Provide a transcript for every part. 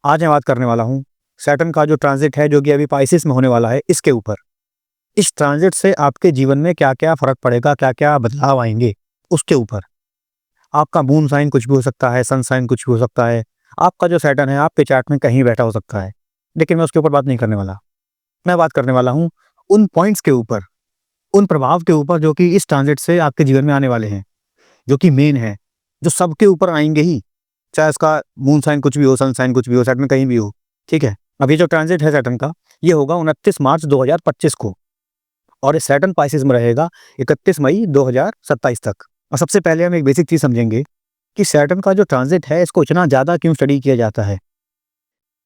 आज मैं बात करने वाला हूँ सैटर्न का जो ट्रांजिट है जो कि अभी पाइसेस में होने वाला है इसके ऊपर। इस ट्रांजिट से आपके जीवन में क्या-क्या फ़र्क पड़ेगा, क्या-क्या बदलाव आएँगे उसके ऊपर। आपका मून साइन कुछ भी हो सकता है, सन साइन कुछ भी हो सकता है। आपका जो सैटर्न है आपके चार्ट में कहीं बैठा हो सकता है। लेकिन मैं उसके ऊपर बात नहीं करने वाला। मैं बात करने वाला हूँ उन पॉइंट्स के ऊपर, उन प्रभाव के ऊपर जो कि इस ट्रांजिट से आपके जीवन में आने वाले हैं, जो कि मेन है, जो सबके ऊपर आएँगे ही। चाहे उसका मून साइन कुछ भी हो, सन साइन कुछ भी हो, सैटर्न कहीं भी हो, ठीक है? अब ये जो ट्रांजिट है सैटर्न का, ये होगा 29 मार्च 2025 को और ये सैटर्न पाइसेस में रहेगा 31 मई 2027 तक। और सबसे पहले हम एक बेसिक चीज़ समझेंगे कि सैटर्न का जो ट्रांजिट है इसको इतना ज़्यादा क्यों स्टडी किया जाता है?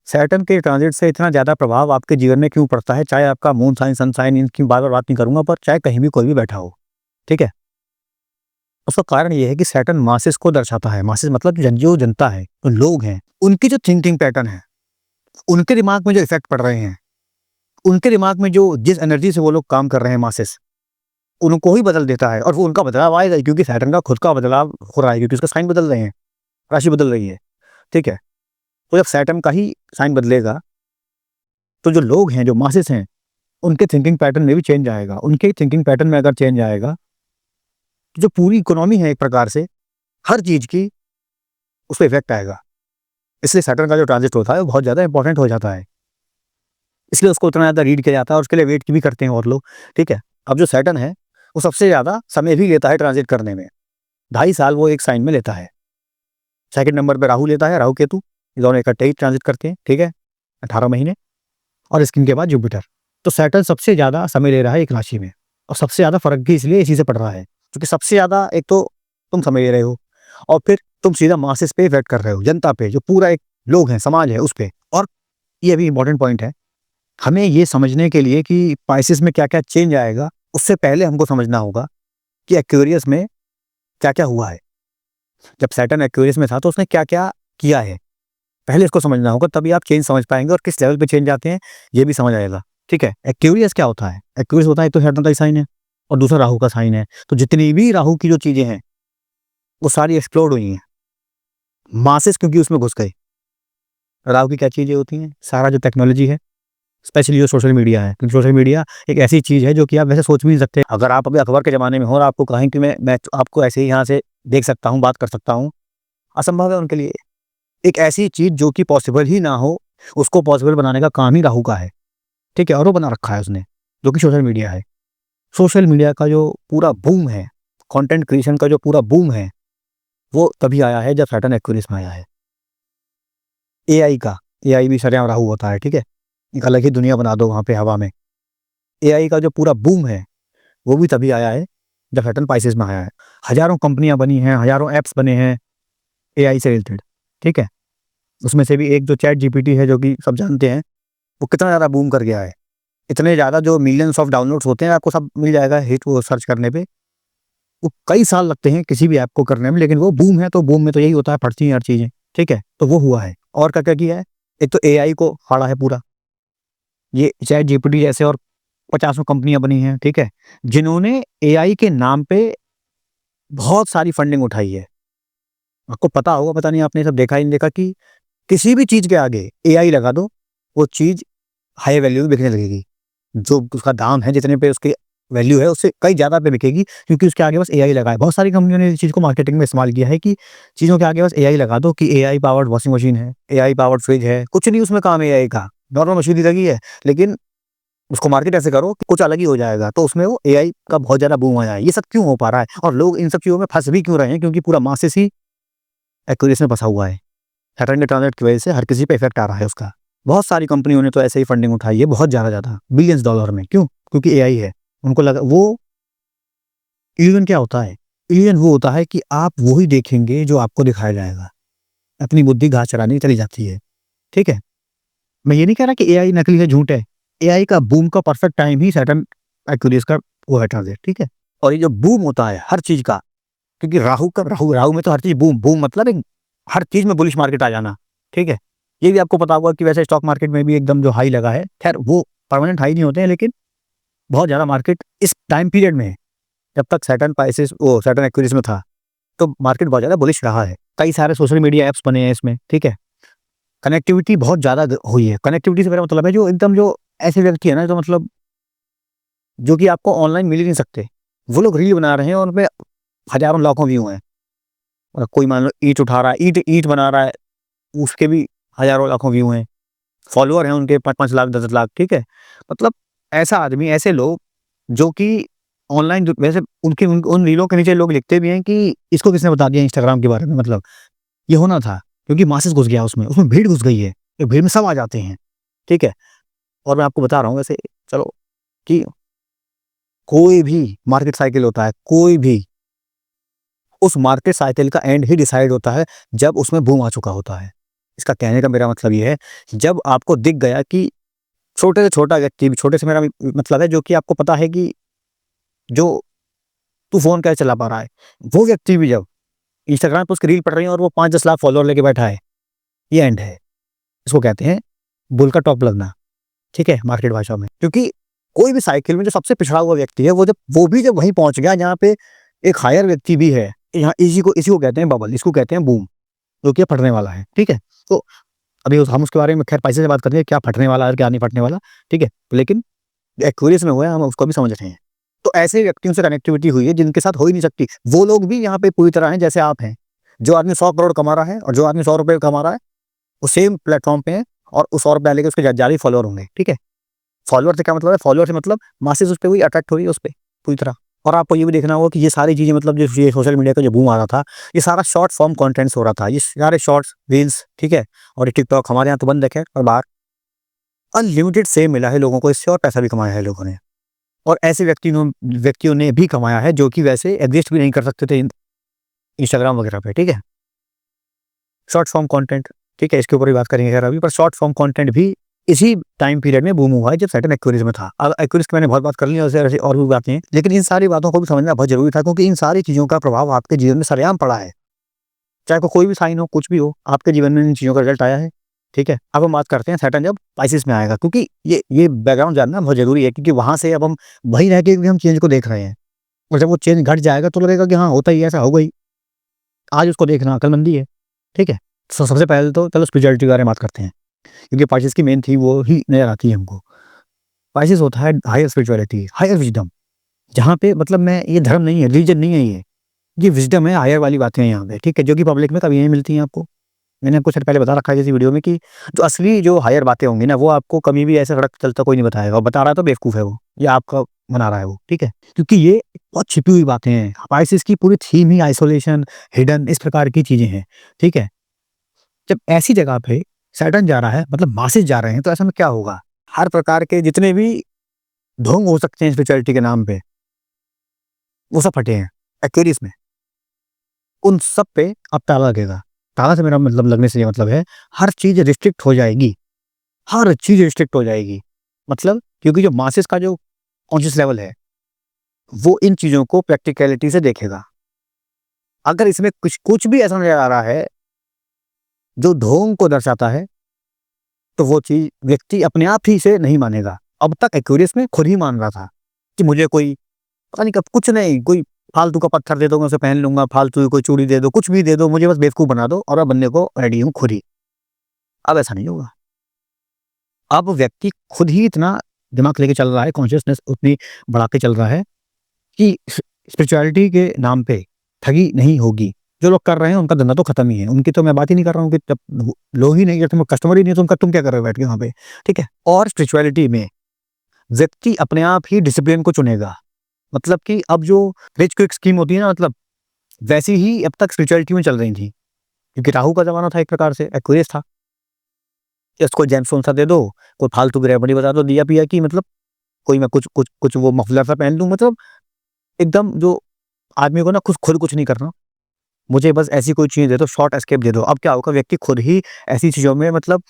सैटर्न के ट्रांजिट से इतना ज़्यादा प्रभाव आपके जीवन में क्यों पड़ता है? चाहे आपका मून साइन, सन साइन इनकी बार-बार बात नहीं करूँगा पर चाहे कहीं भी कोई भी बैठा हो, ठीक है? उसका कारण ये है कि सैटर्न मासेस को दर्शाता है। मासेस मतलब जो जनता है, जो लोग हैं, उनकी जो थिंकिंग पैटर्न है, उनके दिमाग में जो इफ़ेक्ट पड़ रहे हैं, उनके दिमाग में जो जिस एनर्जी से वो लोग काम कर रहे हैं मासेस, उनको ही बदल देता है और वो उनका बदलाव आएगा ही क्योंकि सैटर्न का खुद का बदलाव हो रहा है क्योंकि उसका साइन बदल रहे हैं, राशि बदल रही है, ठीक है? तो जब सैटर्न का ही साइन बदलेगा, तो जो लोग हैं, जो मासेस हैं, उनके थिंकिंग पैटर्न में भी चेंज आएगा। उनके थिंकिंग पैटर्न में अगर चेंज आएगा, तो जो पूरी इकोनॉमी है एक प्रकार से, हर चीज़ की उस पे इफ़ेक्ट आएगा। इसलिए सैटर्न का जो ट्रांजिट होता है वो बहुत ज़्यादा इंपॉर्टेंट हो जाता है। इसलिए उसको उतना ज़्यादा रीड किया जाता है और उसके लिए वेट भी करते हैं और लोग, ठीक है? अब जो सैटर्न है, वो सबसे ज़्यादा समय भी लेता है ट्रांजिट करने में। 2.5 साल वो एक साइन में लेता है। सेकंड नंबर पे राहु लेता है, राहु-केतु, ये दोनों इकट्ठे ही ट्रांजिट करते हैं, ठीक है? 18 महीने और इसके बाद जुपिटर। तो सैटर्न सबसे ज़्यादा समय ले रहा है एक राशि में और सबसे ज़्यादा फ़र्क भी इसलिए इसी से पड़ रहा है, क्योंकि सबसे ज़्यादा एक तो तुम समय ले रहे हो और फिर तुम सीधा मासेस पे इफ़ेक्ट कर रहे हो, जनता पे, जो पूरा एक लोग हैं, समाज है, उस पे। और ये भी इम्पोर्टेंट पॉइंट है, हमें ये समझने के लिए कि पाइसेस में क्या-क्या चेंज आएगा, उससे पहले हमको समझना होगा कि एक्वेरियस में क्या-क्या हुआ है। जब सैटर्न एक्वेरियस में था तो उसने क्या-क्या किया है, पहले इसको समझना होगा तभी आप चेंज समझ पाएँगे और किस लेवल पे चेंज आते हैं, ये भी समझ आएगा, ठीक है? एक्वेरियस क्या होता है? एक्वेरियस होता है एक तो सैटर्न का ही साइन है और दूसरा राहु का साइन है। तो जितनी भी राहु की जो चीज़ें हैं, वो सारी एक्सप्लोड हुई हैं। मासेस क्योंकि उसमें घुस गए। राहु की क्या चीज़ें होती हैं? सारा जो टेक्नोलॉजी है, स्पेशली जो सोशल मीडिया है, क्योंकि सोशल मीडिया एक ऐसी चीज़ है जो कि आप वैसे सोच भी नहीं सकते। अगर आप अभी अखबार के ज़माने में हो और आपको कहें कि मैं आपको ऐसे ही यहाँ से देख सकता हूँ, बात कर सकता हूँ, असंभव है उनके लिए। एक ऐसी चीज़ जो कि पॉसिबल ही ना हो, उसको पॉसिबल बनाने का काम ही राहु का है, ठीक है? और वो बना रखा है उसने, जो कि सोशल मीडिया है। सोशल मीडिया का जो पूरा बूम है, कंटेंट क्रिएशन का जो पूरा बूम है, वो तभी आया है जब सैटर्न एक्वेरियस में आया है। एआई भी सरेआम राहु होता है, ठीक है? एक अलग ही दुनिया बना दो वहाँ पे हवा में। एआई का जो पूरा बूम है, वो भी तभी आया है जब सैटर्न पाइसेस में आया है। हज़ारों कंपनियाँ बनी हैं, हज़ारों ऐप्स बने हैं एआई से रिलेटेड, ठीक है? उसमें से भी एक जो चैट जीपीटी है जो कि सब जानते हैं, वो कितना ज़्यादा बूम कर गया है। इतने ज़्यादा जो मिलियंस ऑफ डाउनलोड्स होते हैं, आपको सब मिल जाएगा हिट वो सर्च करने पे। वो कई साल लगते हैं किसी भी ऐप को करने में, लेकिन वो बूम है, तो बूम में तो यही होता है, फटती हैं हर चीज़ें, ठीक है? तो वो हुआ है। और क्या-क्या किया है? एक तो एआई को फाड़ा है पूरा। ये चैट जीपीटी जैसे और पचासों कंपनियाँ बनी हैं, ठीक है? जिन्होंने एआई के नाम पे बहुत सारी फंडिंग उठाई है। आपको पता होगा, पता नहीं आपने ये सब देखा ही नहीं देखा कि किसी भी चीज़ के आगे एआई लगा दो, वो चीज़ हाई वैल्यू में बिकने लगेगी। जो उसका दाम है, जितने पे उसकी वैल्यू है, उससे कहीं ज़्यादा पे बिकेगी क्योंकि उसके आगे बस एआई लगा है। बहुत सारी कंपनियों ने इस चीज़ को मार्केटिंग में इस्तेमाल किया है कि चीज़ों के आगे बस एआई लगा दो कि एआई पावर्ड वॉशिंग मशीन है, एआई पावर्ड फ्रिज है, कुछ नहीं उसमें काम एआई का, नॉर्मल मशीन ही लगी है, लेकिन उसको मार्केट ऐसे करो कि कुछ अलग ही हो जाएगा, तो उसमें वो एआई का बहुत ज़्यादा बूम आया है। ये सब क्यों हो पा रहा है और लोग इन सब चीज़ों में फँस भी क्यों रहे हैं? क्योंकि पूरा मासेस ही एक्वेरियस में फँसा हुआ है। सैटर्न के ट्रांजिट की वजह से हर किसी पे इफ़ेक्ट आ रहा है उसका। बहुत सारी कंपनियों ने तो ऐसे ही फंडिंग उठाई है, बहुत ज़्यादा, बिलियंस डॉलर में। क्यों? क्योंकि एआई है। उनको लगा वो इल्यूज़न क्या होता है? इल्यूज़न वो होता है कि आप वो ही देखेंगे जो आपको दिखाया जाएगा। अपनी बुद्धि घास चराने चली जाती है, ठीक है? मैं ये नहीं कह रहा कि एआई नकली है, झूठ है। एआई का बूम का परफेक्ट टाइम ही सैटर्न एक्वेरियस का वो है ट्रांजिट, ठीक है? और ये जो बूम होता है हर चीज़ का, क्योंकि राहु में तो हर चीज़ बूम बूम मतलब एक हर चीज़ में बुलिश मार्केट आ जाना, ठीक है? ये भी आपको पता होगा कि वैसे स्टॉक मार्केट में भी एकदम जो हाई लगा है, खैर वो परमानेंट हाई नहीं होते हैं, लेकिन बहुत ज़्यादा मार्केट इस टाइम पीरियड में है। जब तक सैटर्न एक्वेरियस में था, तो मार्केट बहुत ज़्यादा बुलिश रहा है। कई सारे सोशल मीडिया ऐप्स बने हैं इसमें, ठीक है? कनेक्टिविटी बहुत ज़्यादा हुई है। कनेक्टिविटी से मेरा मतलब है जो एकदम जो ऐसे व्यक्ति है ना, जो मतलब जो कि आपको ऑनलाइन मिल ही नहीं सकते, वो लोग रील बना रहे हैं और उनपे हज़ारों लाखों व्यू हैं। और कोई मान लो ईंट उठा रहा है, ईंट ईंट बना रहा है, उसके भी हज़ारों लाखों व्यू हैं। फॉलोअर हैं उनके 5-5 लाख, 10-10 लाख, ठीक है? मतलब ऐसा आदमी, ऐसे लोग जो कि ऑनलाइन जो वैसे उनके उन रीलों के नीचे लोग लिखते भी हैं कि इसको किसने बता दिया इंस्टाग्राम के बारे में, मतलब ये होना था क्योंकि मासेस घुस गया उसमें, उसमें भीड़ घुस गई है। ये भीड़ में सब आ जाते हैं, ठीक है? और मैं आपको बता रहा हूँ वैसे, चलो, कि कोई भी मार्केट साइकिल होता है, कोई भी, उस मार्केट साइकिल का एंड ही डिसाइड होता है जब उसमें बूम आ चुका होता है। इसका कहने का मेरा मतलब ये है, जब आपको दिख गया कि छोटे से छोटा व्यक्ति भी, छोटे से मेरा मतलब है जो कि आपको पता है कि जो तू फ़ोन कैसे चला पा रहा है, वो व्यक्ति भी जब इंस्टाग्राम पे उसकी रील पड़ रही है और वो 5-10 लाख फॉलोअर लेके बैठा है, ये एंड है। इसको कहते हैं बुल का टॉप लगना, ठीक है? मार्केट भाषा में। क्योंकि कोई भी साइकिल में जो सबसे पिछड़ा हुआ व्यक्ति है, वो भी जब वहीं पहुँच गया जहाँ पे एक हायर व्यक्ति भी है, यहाँ इसी को कहते हैं बबल, इसको कहते हैं बूम, जो कि फटने वाला है, ठीक है? तो अभी हम उसके बारे में खैर पैसे से बात करते हैं, क्या फटने वाला है, क्या नहीं फटने वाला, ठीक है? लेकिन एक्वेरियस में हुआ है, हम उसको भी समझ रहे हैं। तो ऐसे व्यक्तियों से कनेक्टिविटी हुई है जिनके साथ हो ही नहीं सकती। वो लोग भी यहाँ पे पूरी तरह हैं जैसे आप हैं। जो आदमी 100 करोड़ कमा रहा है और जो आदमी 100 रुपए कमा रहा है, वो सेम प्लेटफ़ॉर्म पे है और उस 100 रुपए वाले के उसके ज़्यादा ही फॉलोअर होंगे, ठीक है? फॉलोअर से क्या मतलब है? फॉलोअर से मतलब मासेस उस पे हुई, अट्रैक्ट हुई उस पे पूरी तरह। और आपको ये भी देखना होगा कि ये सारी चीज़ें, मतलब जो ये सोशल मीडिया का जो बूम आ रहा था, ये सारा शॉर्ट फॉर्म कंटेंट्स हो रहा था। ये सारे शॉर्ट्स, रील्स, ठीक है? और ये टिकटॉक हमारे यहाँ तो बंद है खैर, और बाहर अनलिमिटेड फ़ेम मिला है लोगों को इससे और पैसा भी कमाया है लोगों ने। और ऐसे व्यक्तियों ने भी कमाया है जो कि वैसे एग्ज़िस्ट भी नहीं कर सकते थे इंस्टाग्राम वगैरह पे, ठीक है? शॉर्ट फॉर्म कंटेंट, ठीक है? इसके ऊपर भी बात करेंगे खैर अभी, पर शॉर्ट फॉर्म कंटेंट भी इसी टाइम पीरियड में बूम हुआ है जब सैटर्न एक्वेरियस में था। अब एक्वेरियस की मैंने बहुत बात कर ली है, वैसे और भी बातें हैं, लेकिन इन सारी बातों को भी समझना बहुत ज़रूरी था क्योंकि इन सारी चीज़ों का प्रभाव आपके जीवन में सरेआम पड़ा है। चाहे कोई भी साइन हो, कुछ भी हो, आपके जीवन में इन चीज़ों का रिजल्ट आया है, ठीक है? अब हम बात करते हैं सैटर्न जब पाइसेस में आएगा, क्योंकि ये बैकग्राउंड जानना बहुत ज़रूरी है क्योंकि वहाँ से अब हम वहीं रह के भी हम चेंज को देख रहे हैं। और जब वो चेंज घट जाएगा तो लगेगा कि हाँ, होता ही है, ऐसा होगा ही। आज उसको देखना अक्लमंदी है, ठीक है? सबसे पहले तो चलो स्पिरिचुअलिटी के बारे में बात करते हैं, क्योंकि पाइसेस की मेन थीम वो ही नज़र आती है हमको। पाइसेस होता है हायर स्पिरिचुअलिटी, हायर विज़डम, जहाँ पे मतलब मैं, ये धर्म नहीं है, रिलीजन नहीं है ये विज़डम है, हायर वाली बातें हैं यहाँ पे, ठीक है? जो कि पब्लिक में कभी नहीं मिलती हैं आपको। मैंने आपको शायद पहले बता रखा है किसी वीडियो में कि जो असली जो हायर बातें होंगी ना, वो आपको कभी भी ऐसे सड़क पे चलता कोई नहीं बताएगा, और बता रहा है तो बेवकूफ़ है वो, या आपका बना रहा है वो, ठीक है? क्योंकि ये बहुत छिपी हुई बातें हैं। पाइसेस की पूरी थीम ही आइसोलेशन, हिडन, इस प्रकार की चीज़ें हैं, ठीक है? जब ऐसी जगह पे सैटर्न जा रहा है, मतलब मासेस जा रहे हैं, तो ऐसे में क्या होगा? हर प्रकार के जितने भी ढोंग हो सकते हैं स्पिरिचुअलिटी के नाम पे, वो सब फटे हैं एक्वेरियस में। उन सब पे अब ताला लगेगा। ताला से मेरा मतलब, लगने से ये मतलब है, हर चीज़ रिस्ट्रिक्ट हो जाएगी, हर चीज़ रिस्ट्रिक्ट हो जाएगी। मतलब क्योंकि जो मासेस का जो कॉन्शियस लेवल है, वो इन चीज़ों को प्रैक्टिकैलिटी से देखेगा। अगर इसमें कुछ कुछ भी ऐसा नज़र आ रहा है, जो ढोंग को दर्शाता है, तो वो चीज़ व्यक्ति अपने आप ही से नहीं मानेगा। अब तक एक्वेरियस में खुद ही मान रहा था कि मुझे कोई, पता नहीं कब, कुछ नहीं, कोई फालतू का पत्थर दे दो, मैं उसे पहन लूँगा, फालतू की कोई चूड़ी दे दो, कुछ भी दे दो, मुझे बस बेवकूफ़ बना दो और मैं बनने को रेडी हूँ खुद ही। अब ऐसा नहीं होगा। अब व्यक्ति खुद ही इतना दिमाग लेके चल रहा है, कॉन्शियसनेस उतनी बढ़ा के चल रहा है कि स्पिरिचुअलिटी के नाम पे ठगी नहीं होगी। जो लोग कर रहे हैं उनका धंधा तो खत्म ही है। उनकी तो मैं बात ही नहीं कर रहा हूँ कि जब लोग ही नहीं, जब तुम कस्टमर ही नहीं है तो तुम क्या कर रहे हो बैठ के वहाँ पे, ठीक है? और स्पिरिचुअलिटी में व्यक्ति अपने आप ही डिसिप्लिन को चुनेगा। मतलब कि अब जो रिच क्विक स्कीम होती है ना, मतलब वैसी ही अब तक स्पिरिचुअलिटी में चल रही थी। क्योंकि राहु का ज़माना था एक प्रकार से, एक्वेरियस था। इसको जेमस्टोन सा दे दो, कोई फालतू की रेमेडी बता दो दिया पिया की, मतलब कोई मैं कुछ वो मफलर सा पहन लूँ, मतलब एकदम जो आदमी को ना खुद कुछ नहीं करना, मुझे बस ऐसी कोई चीज़ दे दो, शॉर्ट एस्केप दे दो। अब क्या होगा, व्यक्ति खुद ही ऐसी चीज़ों में, मतलब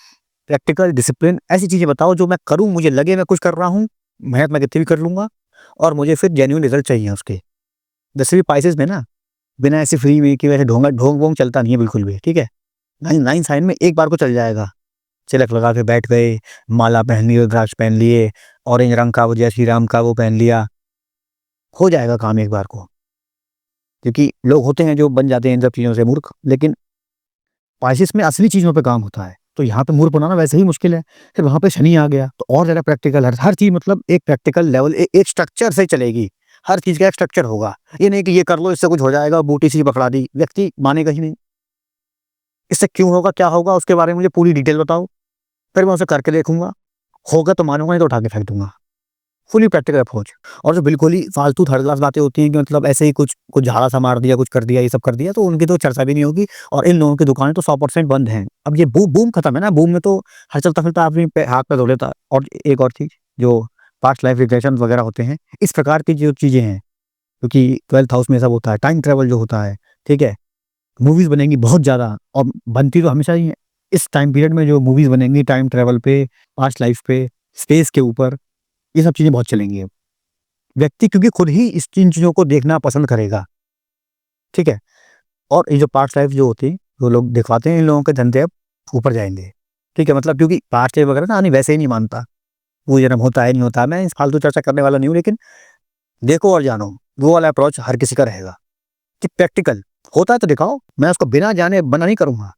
प्रैक्टिकल डिसिप्लिन, ऐसी चीज़ें बताओ जो मैं करूँ, मुझे लगे मैं कुछ कर रहा हूँ, मेहनत मैं कितनी भी कर लूँगा और मुझे फिर जेन्युइन रिजल्ट चाहिए उसके। वैसे भी पाइसेस में ना, बिना ऐसे फ्री में कि वैसे ढोंग-वोंग चलता नहीं है बिल्कुल भी, ठीक है? 9 साइन में एक बार को चल जाएगा। तिलक लगा के बैठ गए, माला पहन ली, रुद्राक्ष पहन लिए, ऑरेंज रंग का वो जय श्री राम का वो पहन लिया, हो जाएगा काम एक बार को। क्योंकि लोग होते हैं जो बन जाते हैं इन सब चीज़ों से मूर्ख, लेकिन पाइसेस में असली चीज़ों पे काम होता है। तो यहाँ पे मूर्ख बनाना वैसे ही मुश्किल है। फिर वहाँ पे शनि आ गया तो और ज़्यादा प्रैक्टिकल, हर चीज़ मतलब एक प्रैक्टिकल लेवल, एक स्ट्रक्चर से चलेगी। हर चीज़ का एक स्ट्रक्चर होगा। ये नहीं कि ये कर लो इससे कुछ हो जाएगा, बूटी सी पकड़ा दी, व्यक्ति मानेगा ही नहीं। इससे क्यों होगा, क्या होगा, उसके बारे में मुझे पूरी डिटेल बताओ, फिर मैं उसे करके देखूँगा। होगा तो मानूँगा, नहीं तो उठा के फेंक दूँगा। Fully practical approach. और जो बिल्कुल ही फालतू थर्ड क्लास बातें होती हैं कि मतलब ऐसे ही कुछ कुछ झाड़ा सा मार दिया, कुछ कर दिया, ये सब कर दिया, तो उनकी तो चर्चा भी नहीं होगी। और इन लोगों की दुकानें तो 100% बंद हैं। अब ये बूम खत्म है ना, बूम में तो हर चलता-फिरता आदमी पे हाथ पैर धो लेता है। और एक और चीज़, जो पास्ट लाइफ रिग्रेशंस वगैरह होते हैं, इस प्रकार की जो चीज़ें हैं, क्योंकि 12th हाउस में सब होता है, टाइम ट्रैवल जो होता है, ठीक है? मूवीज़ बनेंगी बहुत ज़्यादा और बनती तो हमेशा ही हैं। इस टाइम पीरियड में जो मूवीज़ बनेंगी टाइम ट्रैवल पे, पास्ट लाइफ पे, स्पेस के ऊपर, ये सब चीज़ें बहुत चलेंगी अब। व्यक्ति क्योंकि खुद ही इन चीज़ों को देखना पसंद करेगा, ठीक है? और ये जो पास्ट लाइफ जो होती है, जो लोग दिखवाते हैं, इन लोगों के धंधे अब ऊपर जाएँगे, ठीक है? मतलब क्योंकि पास्ट लाइफ वगैरह ना आदमी वैसे ही नहीं मानता, वो जन्म होता है, नहीं होता है। मैं इस फालतू चर्चा करने वाला नहीं हूँ, लेकिन देखो और जानो, वो वाला अप्रोच हर किसी का रहेगा कि प्रैक्टिकल होता है तो दिखाओ, मैं उसको बिना जाने मना नहीं करूँगा।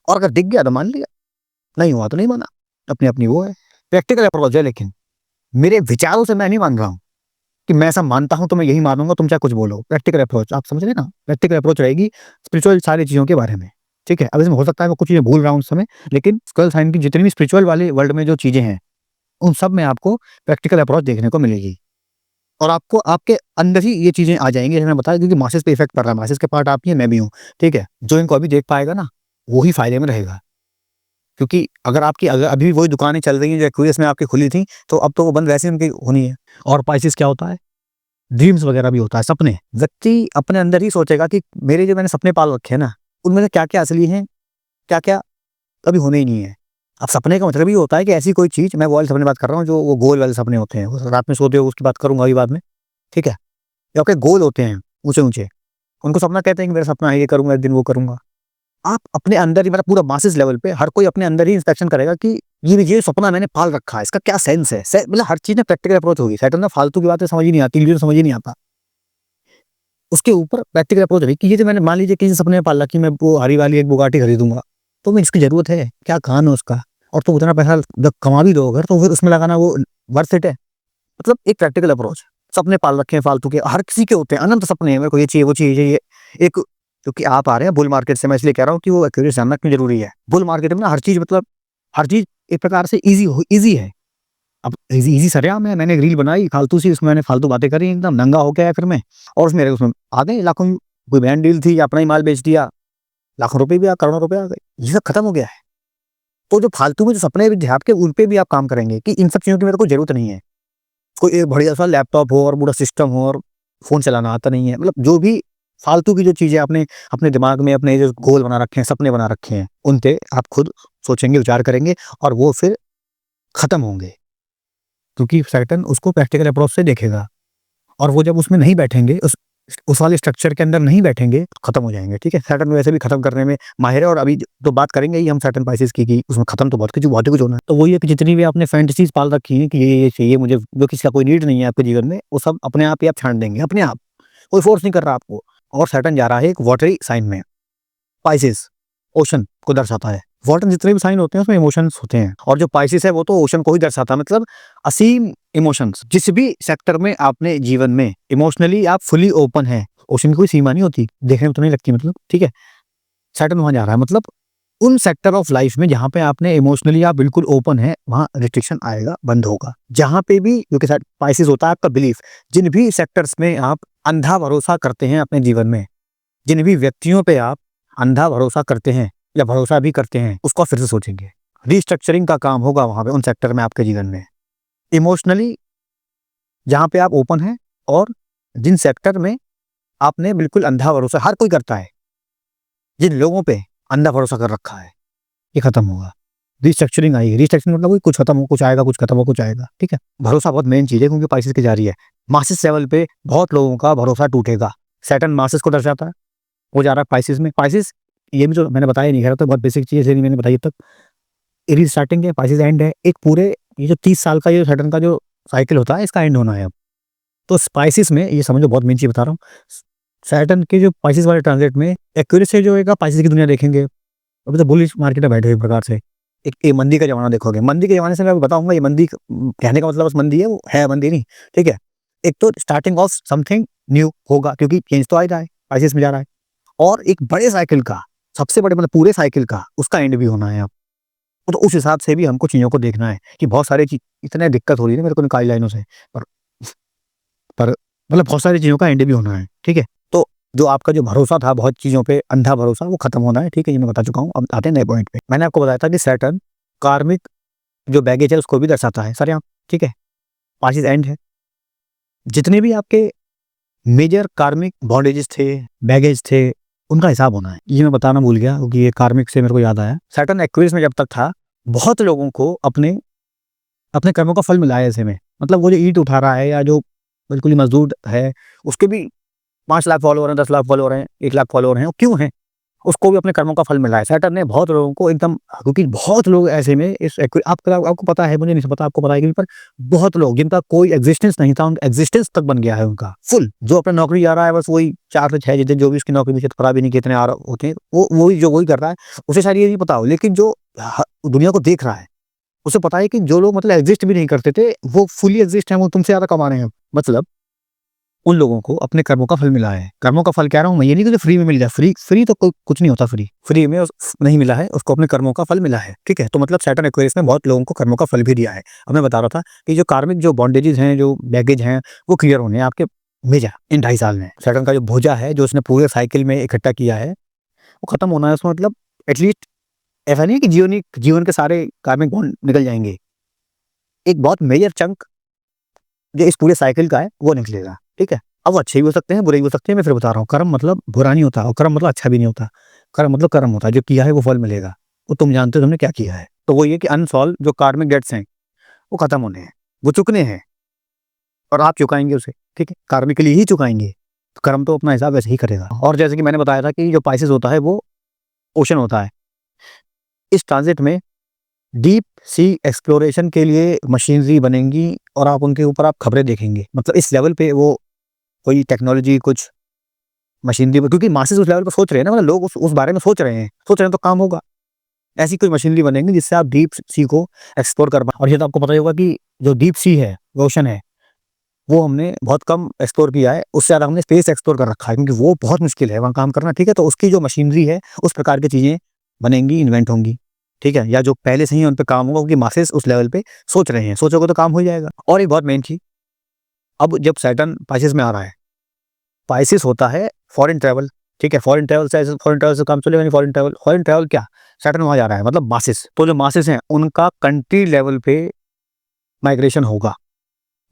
और अगर दिख गया तो मान लिया, नहीं हुआ तो नहीं माना, अपनी-अपनी वो है। प्रैक्टिकल अप्रोच है, लेकिन मेरे विचारों से मैं नहीं मान रहा हूँ कि मैं ऐसा मानता हूँ तो मैं यही मानूँगा, तुम चाहे कुछ बोलो। प्रैक्टिकल अप्रोच, आप समझ रहे हैं ना? प्रैक्टिकल अप्रोच रहेगी स्पिरिचुअल सारी चीज़ों के बारे में, ठीक है? अब इसमें हो सकता है मैं कुछ चीज़ें भूल रहा हूँ उस समय, लेकिन स्कल साइन की जितनी भी स्पिरिचुअल वाले वर्ल्ड में जो चीज़ें हैं, उन सब में आपको प्रैक्टिकल अप्रोच देखने को मिलेगी। और आपको आपके अंदर ही ये चीज़ें आ जाएँगी, जैसे मैंने बताया, क्योंकि मासेस पे इफ़ेक्ट पड़ रहा है। मासेस के पार्ट आप ही हैं, मैं भी हूँ, ठीक है? जो इनको अभी देख पाएगा ना, वो ही फ़ायदे में रहेगा। क्योंकि अगर अभी भी वही दुकानें चल रही हैं जो एक्वेरियस में आपकी खुली थी, तो अब तो वो बंद वैसे ही उनकी होनी है। और पाइसेस क्या होता है? ड्रीम्स वगैरह भी होता है, सपने। व्यक्ति अपने अंदर ही सोचेगा कि मेरे जो मैंने सपने पाल रखे हैं ना, उनमें से क्या-क्या असली हैं, क्या-क्या कभी होने ही नहीं है। अब सपने का मतलब ये होता है कि ऐसी कोई चीज़, मैं वो वाले सपने बात कर रहा हूँ जो वो गोल वाले सपने होते हैं। वो रात में सोते हो उसकी बात करूँगा अभी बाद में, ठीक है? जो आपके गोल होते हैं ऊँचे-ऊँचे, उनको सपना कहते हैं कि मेरा सपना है ये करूँगा, एक दिन वो करूँगा। आप अपने अंदर ही, मतलब पूरा मासेस लेवल पे हर कोई अपने अंदर ही इंस्पेक्शन करेगा कि ये सपना मैंने पाल रखा है, इसका क्या सेंस है? मतलब हर चीज़ में प्रैक्टिकल अप्रोच होगी। सैटर्न में फालतू की बातें समझ ही नहीं आती, मुझे समझ ही नहीं आता। उसके ऊपर प्रैक्टिकल अप्रोच रही कि ये जो मैंने मान लीजिए किसी सपने में पाला कि मैं वो हरी वाली एक बुगाटी खरीदूँगा, तो मैं इसकी ज़रूरत है? क्या काम है उसका? और तुम उतना पैसा जब कमा भी दोगे तो फिर उसमें लगाना वो वर्थ इट है? मतलब एक प्रैक्टिकल अप्रोच। सपने पाल रखे हैं फालतू के, हर किसी के होते हैं, अनंत सपने हैं, मेरे को ये चाहिए, वो चाहिए, ये एक, क्योंकि आप आ रहे हैं बुल मार्केट से, मैं इसलिए कह रहा हूँ कि वो एक्यूरेट जानना क्यों ज़रूरी है। बुल मार्केट में ना हर चीज़, मतलब हर चीज़ एक प्रकार से ईज़ी है। अब ईज़ी सरेआम है, मैंने एक रील बनाई फालतू सी, उसमें मैंने फालतू बातें करी, एकदम नंगा होके आया फिर मैं, और उसमें आ गए लाखों, कोई ब्रांड डील थी या अपना ही माल बेच दिया, लाखों रुपए भी आ, करोड़ों रुपए आ गए। ये सब खत्म हो गया है। तो जो फालतू में जो सपने भी थे आपके, उन पे भी आप काम करेंगे कि इन सब चीज़ों की मेरे को ज़रूरत नहीं है। कोई एक बढ़िया-सा लैपटॉप हो और पूरा सिस्टम हो और फ़ोन चलाना आता नहीं है। मतलब जो भी फालतू की जो चीज़ें आपने अपने दिमाग में अपने जो गोल बना रखे हैं, सपने बना रखे हैं, उन पे आप खुद सोचेंगे, विचार करेंगे और वो फिर खत्म होंगे। क्योंकि सैटर्न उसको प्रैक्टिकल अप्रोच से देखेगा और वो जब उसमें नहीं बैठेंगे, उस वाले स्ट्रक्चर के अंदर नहीं बैठेंगे, तो खत्म हो जाएँगे, ठीक है? सैटर्न वैसे भी खत्म करने में माहिर है और अभी तो बात करेंगे ही हम सैटर्न पाइसेस की कि उसमें खत्म तो बहुत ही कुछ होना है। तो वही है कि जितनी भी आपने फैंटेसीज़ पाल रखी हैं कि ये चाहिए मुझे, जो किसी का कोई नीड नहीं है आपके जीवन में, वो सब अपने आप ही आप छाँट देंगे, अपने आप। कोई फ़ोर्स नहीं कर रहा आपको। और सैटर्न जा रहा है एक वाटरी साइन में, पाइसेस, ओशन को दर्शाता है। वाटर जितने भी साइन होते हैं उसमें इमोशंस होते हैं और जो पाइसेस है वो तो ओशन को ही दर्शाता है, मतलब असीम इमोशंस। जिस भी सेक्टर में आपने जीवन में इमोशनली आप फुली ओपन हैं, ओशन की कोई सीमा नहीं होती, देखने में तो नहीं लगती, मतलब ठीक है? सैटर्न वहाँ जा रहा है, मतलब उन सेक्टर ऑफ लाइफ में जहाँ पे आपने इमोशनली आप बिल्कुल ओपन हैं, वहाँ रिस्ट्रिक्शन आएगा, बंद होगा। जहाँ पे भी, क्योंकि पाइसेस होता है आपका बिलीफ, जिन भी सेक्टर्स में आप अंधा भरोसा करते हैं अपने जीवन में, जिन भी व्यक्तियों पे आप अंधा भरोसा करते हैं या भरोसा भी करते हैं, उसको फिर से सोचेंगे। रीस्ट्रक्चरिंग का काम होगा वहाँ पे उन सेक्टर में आपके जीवन में। इमोशनली जहाँ पे आप ओपन हैं और जिन सेक्टर में आपने बिल्कुल अंधा भरोसा, हर कोई करता है, जिन लोगों पे अंधा भरोसा कर रखा है, ये खत्म होगा। रीस्ट्रक्चरिंग आएगी। रीस्ट्रक्चरिंग मतलब वही, कुछ खत्म हो, कुछ आएगा, कुछ खत्म हो, कुछ आएगा, ठीक है? भरोसा बहुत मेन चीज़ है क्योंकि पाइसेस की जा रही है। मासेस लेवल पे बहुत लोगों का भरोसा टूटेगा। सैटर्न मासेस को दर्शाता है, वो जा रहा है पाइसेस में। पाइसेस, ये भी जो मैंने बताया नहीं, खैर तो बहुत बेसिक चीज़ है, मैंने बताई अब तक। एरीज़ स्टार्टिंग है, पाइसेस एंड है। एक पूरे ये जो 30 साल का ये सैटर्न का जो साइकिल होता है, इसका एंड होना है अब। तो स्पाइसेस में ये समझो, बहुत मेन चीज़ बता रहा हूँ। सैटर्न के जो पाइसेस वाले ट्रांजिट में एक्यूरेट से जो एक पाइसेस की दुनिया देखेंगे, अभी तो बुलिश मार्केट में बैठे हुए एक प्रकार से। एक मंदी का ज़माना देखोगे, मंदी के ज़माने से मैं आपको बताऊँगा, ये मंदी कहने का मतलब बस मंदी है, वो है मंदी नहीं, ठीक है? एक तो स्टार्टिंग ऑफ समथिंग न्यू होगा, क्योंकि चेंज तो आ ही रहा है, क्राइसिस में जा रहा है, और एक बड़े साइकिल का, सबसे बड़े मतलब पूरे साइकिल का, उसका एंड भी होना है अब। तो उस हिसाब से भी हमको चीज़ों को देखना है कि बहुत सारी चीज़ इतने दिक्कत हो रही है ना मेरे को इन काली लाइनों से, पर पर मतलब बहुत सारी चीज़ों का एंड भी होना है, ठीक है? तो जो आपका जो भरोसा था बहुत चीज़ों पे, अंधा भरोसा, वो खत्म होना है, ठीक है? ये मैं बता चुका हूँ। अब आते हैं नए पॉइंट पे। मैंने आपको बताया था कि सैटर्न कार्मिक जो बैगेज है उसको भी दर्शाता है सरेआम, ठीक है? पासिस एंड है। जितने भी आपके मेजर कार्मिक बॉन्डेजेस थे, बैगेज थे, उनका हिसाब होना है। ये मैं बताना भूल गया क्योंकि ये कार्मिक से मेरे को याद आया। सैटर्न एक्वेरियस में जब तक था, बहुत लोगों को अपने अपने कर्मों का फल मिला है ऐसे में। मतलब वो जो ईंट उठा रहा है या जो बिल्कुल ही मज़दूर है, उसके भी 5 लाख फॉलोवर हैं, 10 लाख फॉलोवर हैं, 1 लाख फॉलोवर हैं, वो क्यों हैं? उसको भी अपने कर्मों का फल मिला है। सैटर्न ने बहुत लोगों को एकदम, क्योंकि बहुत लोग ऐसे में इस एक्वे आपको पता है, मुझे नहीं पता, आपको पता है कि नहीं, पर बहुत लोग जिनका कोई एक्जिस्टेंस नहीं था, उनका एक्जिस्टेंस तक बन गया है उनका, फुल। जो अपना नौकरी जा रहा है बस वही 4 से 6 जितने जो भी उसकी नौकरी में, पता भी नहीं कितने आ रहे होते हैं, वो वही कर रहा है, उसे शायद ये नहीं पता हो। लेकिन जो दुनिया को देख रहा है, उसे पता है कि जो लोग मतलब एग्जिस्ट भी नहीं करते थे, वो फुली एग्जिस्ट हैं, वो तुमसे ज़्यादा कमा रहे हैं। मतलब उन लोगों को अपने कर्मों का फल मिला है। कर्मों का फल कह रहा हूँ मैं, ये नहीं कि फ्री में मिल जाए, फ्री तो कुछ नहीं होता, फ्री में नहीं मिला है, उसको अपने कर्मों का फल मिला है, ठीक है? तो मतलब सैटर्न एक्वेरियस ने बहुत लोगों को कर्मों का फल भी दिया है। अब मैं बता रहा था कि जो कार्मिक जो बॉन्डेजेस हैं, जो बैगेज हैं, वो क्लियर होने हैं आपके मेजर इन 2.5 साल में। सैटर्न का जो भोजा है, जो उसने पूरे साइकिल में इकट्ठा किया है, वो खत्म होना है। उसमें मतलब एटलीस्ट ऐसा नहीं है कि जीवन के सारे कार्मिक बॉन्ड निकल जाएंगे। एक बहुत मेजर चंक जो इस पूरे साइकिल का है, वो निकलेगा, ठीक है? अब वो अच्छे भी हो सकते हैं, बुरे भी हो सकते हैं, मैं फिर बता रहा हूँ। कर्म मतलब बुरा नहीं होता और कर्म मतलब अच्छा भी नहीं होता। कर्म मतलब कर्म होता है, जो किया है वो फल मिलेगा। वो तुम जानते हो तुमने क्या किया है। तो वो ये कि अनसॉल्व जो कार्मिक डेट्स हैं, वो खत्म होने हैं, वो चुकने हैं, और आप चुकाएँगे उसे, ठीक है? कार्मिकली ही चुकाएँगे। तो कर्म तो अपना हिसाब वैसे ही करेगा। और जैसे कि मैंने बताया था कि जो पाइसेस होता है वो ओशन होता है। इस ट्रांज़िट में डीप सी एक्सप्लोरेशन के लिए मशीनरी बनेंगी और आप उनके ऊपर आप खबरें देखेंगे। मतलब इस लेवल पे वो कोई टेक्नोलॉजी कुछ मशीनरी, क्योंकि मासेस उस लेवल पे सोच रहे हैं ना, मतलब लोग उस बारे में सोच रहे हैं तो काम होगा। ऐसी कोई मशीनरी बनेंगी जिससे आप डीप सी को एक्सप्लोर कर पाएँ। और ये तो आपको पता ही होगा कि जो डीप सी है, ओशन है, वो हमने बहुत कम एक्सप्लोर किया है, उससे ज़्यादा हमने स्पेस एक्सप्लोर कर रखा है, क्योंकि वो बहुत मुश्किल है वहाँ काम करना, ठीक है? तो उसकी जो मशीनरी है, उस प्रकार की चीज़ें बनेंगी, इन्वेंट होंगी, ठीक है? या जो पहले से ही उन पे काम होगा, क्योंकि मासेस उस लेवल पे सोच रहे हैं, सोचोगे तो काम हो जाएगा। और एक बहुत मेन चीज़, अब जब सैटर्न पाइसेस में आ रहा है, पाइसेस होता है फॉरेन ट्रैवल, ठीक है? फॉरेन ट्रैवल से काम चलेगा नहीं। फॉरेन ट्रैवल क्या? सैटर्न वहाँ जा रहा है, मतलब मासेस। तो जो मासेस हैं, उनका कंट्री लेवल पे माइग्रेशन होगा।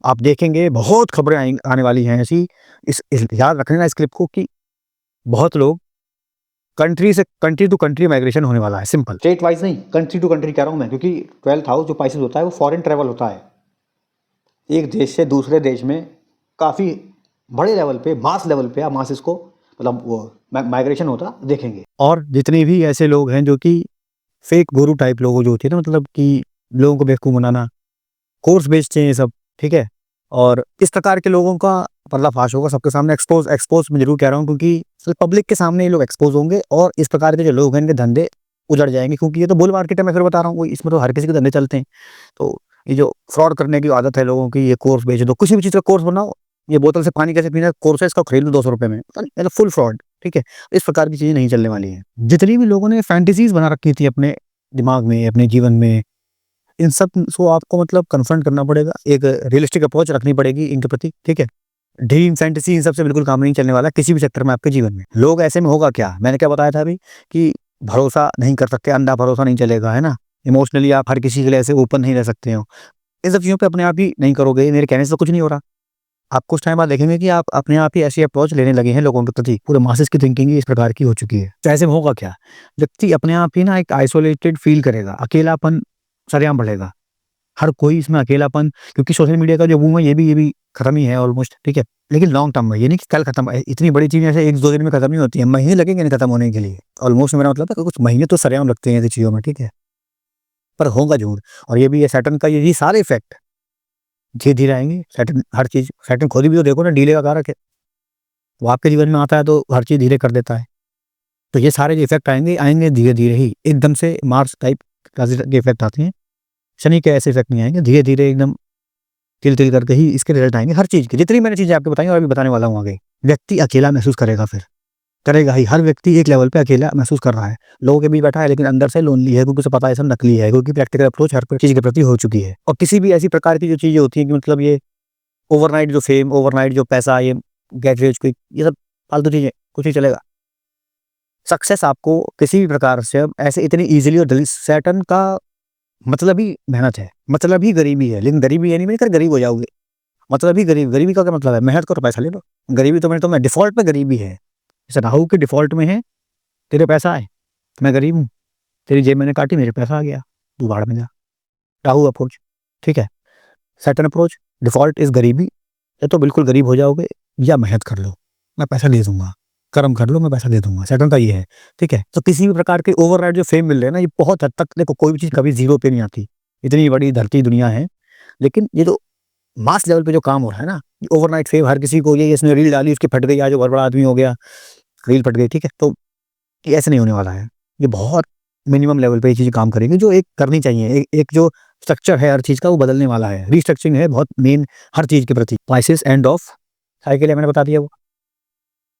आप देखेंगे बहुत खबरें आने वाली हैं ऐसी। इस याद रखना इस क्लिप को कि बहुत लोग कंट्री टू कंट्री माइग्रेशन होने वाला है, सिंपल। स्टेट वाइज नहीं, कंट्री टू कंट्री कह रहा हूँ मैं, क्योंकि 12th हाउस जो पाइसेस होता है वो फॉरेन ट्रैवल होता है। एक देश से दूसरे देश में काफ़ी बड़े लेवल पे, मास लेवल पे आप मासेस को, मतलब वो माइग्रेशन होता देखेंगे। और जितने भी ऐसे लोग हैं जो कि फेक गुरु टाइप लोग जो होते हैं ना, मतलब कि लोगों को बेवकूफ़ बनाना, कोर्स बेचते हैं ये सब, ठीक है? और इस प्रकार के लोगों का पर्दाफाश होगा सबके सामने। एक्सपोज मैं जरूर कह रहा हूँ, क्योंकि पब्लिक के सामने ये लोग एक्सपोज होंगे और इस प्रकार के जो लोग हैं इनके धंधे उजड़ जाएंगे, क्योंकि ये तो बुल मार्केट है, मैं फिर बता रहा हूँ, इसमें तो हर किसी के धंधे चलते हैं। तो ये जो फ्रॉड करने की आदत है लोगों की, ये कोर्स बेच दो, किसी भी चीज़ का कोर्स बनाओ, ये बोतल से पानी कैसे पीना कोर्स है, इसका खरीद लो 200 रुपये में, मतलब फुल फ्रॉड, ठीक है? इस प्रकार की चीज़ें नहीं चलने वाली हैं। जितनी भी लोगों ने फैंटेसीज बना रखी थी अपने दिमाग में, अपने जीवन में, इन सब को आपको मतलब कन्फ्रंट करना पड़ेगा, एक रियलिस्टिक अप्रोच रखनी पड़ेगी इनके प्रति, ठीक है? ड्रीम, फैंटेसी इन सब से बिल्कुल काम नहीं चलने वाला किसी भी सेक्टर में आपके जीवन में। लोग ऐसे में होगा क्या, मैंने क्या बताया था अभी कि भरोसा नहीं कर सकते, अंधा भरोसा नहीं चलेगा, है ना? इमोशनली आप हर किसी के लिए ऐसे ओपन नहीं रह सकते हो। इन सब चीज़ों पे अपने आप ही नहीं करोगे, मेरे कहने से तो कुछ नहीं हो रहा। आप कुछ टाइम बाद देखेंगे कि आप अपने आप ही ऐसी अप्रोच लेने लगे हैं लोगों के प्रति, पूरे मासेस की थिंकिंग ही इस प्रकार की हो चुकी है। तो ऐसे में होगा क्या? व्यक्ति अपने आप ही ना एक आइसोलेटेड फील करेगा, अकेलापन सरेआम बढ़ेगा। हर कोई इसमें अकेलापन, क्योंकि सोशल मीडिया का जो बूम है ये भी खत्म ही है ऑलमोस्ट, ठीक है? लेकिन लॉन्ग टर्म में, ये नहीं कि कल खत्म, इतनी बड़ी चीज़ें ऐसे 1-2 दिन में खत्म नहीं होती हैं, महीने लगेंगे इन्हें खत्म होने के लिए। ऑलमोस्ट मेरा मतलब है कि कुछ महीने तो सरेआम लगते हैं ऐसी चीज़ों में, ठीक है? पर होगा ज़रूर। और ये भी है सैटर्न का, ये सारे इफ़ेक्ट धीरे-धीरे आएँगे। सैटर्न हर चीज़, सैटर्न खुद भी तो देखो ना डीले का कारक है। वो आपके जीवन में आता है तो हर चीज़ धीरे कर देता है। तो ये सारे जो इफ़ेक्ट आएँगे धीरे-धीरे ही, एकदम से मार्स टाइप के इफेक्ट आते हैं, शनि के ऐसे इफेक्ट नहीं आएंगे, धीरे धीरे एकदम तिल तिल करके ही इसके रिजल्ट आएंगे हर चीज़ के। जितनी मैंने चीज़ें आपको बताई और अभी बताने वाला हूँ आगे, व्यक्ति अकेला महसूस करेगा, फिर करेगा ही। हर व्यक्ति एक लेवल पे अकेला महसूस कर रहा है, लोगों के बीच बैठा है लेकिन अंदर से लोनली है, क्योंकि उसे पता है सब नकली है, क्योंकि प्रैक्टिकल अप्रोच हर चीज़ के प्रति हो चुकी है। और किसी भी ऐसी प्रकार की जो चीज़ें होती हैं कि मतलब ये ओवरनाइट जो फेम, ओवरनाइट जो पैसा, ये गेट रिच क्विक, ये सब फालतू चीज़ें, कुछ नहीं चलेगा। सक्सेस आपको किसी भी प्रकार से अब ऐसे इतनी ईजिली और जल्दी, सैटर्न का मतलब ही मेहनत है, मतलब ही गरीबी है। लेकिन गरीबी ये नहीं मेरे गरीब हो जाओगे, मतलब ही गरीबी का क्या मतलब है? मेहनत करो, पैसा ले लो। गरीबी तो मैं डिफॉल्ट में गरीबी है, जैसे राहु के डिफॉल्ट में है, तेरे पैसा है, मैं गरीब हूँ, तेरी जेब मैंने काटी, मेरे पैसा आ गया, तू भाड़ में जा। राहु अप्रोच, ठीक है। सैटर्न अप्रोच, डिफॉल्ट इज गरीबी, या तो बिल्कुल गरीब हो जाओगे या मेहनत कर लो, मैं पैसा दे दूंगा, कर्म कर लो, मैं पैसा दे दूंगा। सैटर्न का ये है, ठीक है। तो किसी भी प्रकार के ओवरराइड जो फेम मिल रहे हैं ना, ये बहुत हद तक, देखो कोई भी चीज़ कभी जीरो पे नहीं आती, इतनी बड़ी धरती दुनिया है। लेकिन ये जो मास लेवल पे जो काम हो रहा है ना, ओवरनाइट फेम, हर किसी को ये इसने रील डाली, उसकी फट गई, आज वो बहुत बड़ा आदमी हो गया, रील फट गई, ठीक है। तो ये ऐसे नहीं होने वाला है, ये बहुत मिनिमम लेवल पे ये चीज़ें काम करेंगी जो एक करनी चाहिए। एक जो स्ट्रक्चर है हर चीज़ का, वो बदलने वाला है, रीस्ट्रक्चरिंग है बहुत मेन हर चीज़ के प्रति। पाइसेस एंड ऑफ साइकिल है, मैंने बता दिया। वो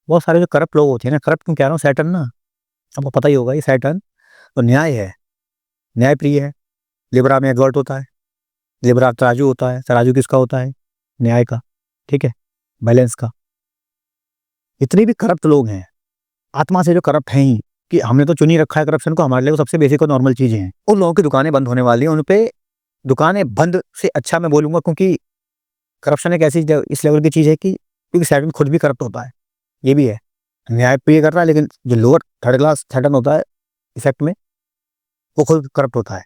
बहुत सारे जो करप्ट लोग होते हैं ना, करप्ट क्यों कह रहा हूँ, सैटर्न ना, आपको पता ही होगा, ये सैटर्न तो न्याय है, न्याय प्रिय है। लिब्रा में एग्जॉल्ट होता है, लिब्रा तराजू होता है, तराजू किसका होता है? न्याय का, ठीक है, बैलेंस का। इतने भी करप्ट लोग हैं, आत्मा से जो करप्ट हैं ही, कि हमने तो चुनी रखा है करप्शन को, हमारे लिए वो सबसे बेसिक और नॉर्मल चीज़ें हैं। उन लोगों की दुकानें बंद होने वाली हैं, उन पे दुकानें बंद से अच्छा मैं बोलूँगा, क्योंकि करप्शन एक ऐसी इस लेवल की चीज़ है कि क्योंकि सैटर्न खुद भी करप्ट होता है, ये भी है, न्याय प्रिय कर रहा है, लेकिन जो लोअर थर्ड क्लास सैटर्न होता है इफेक्ट में, वो खुद करप्ट होता है।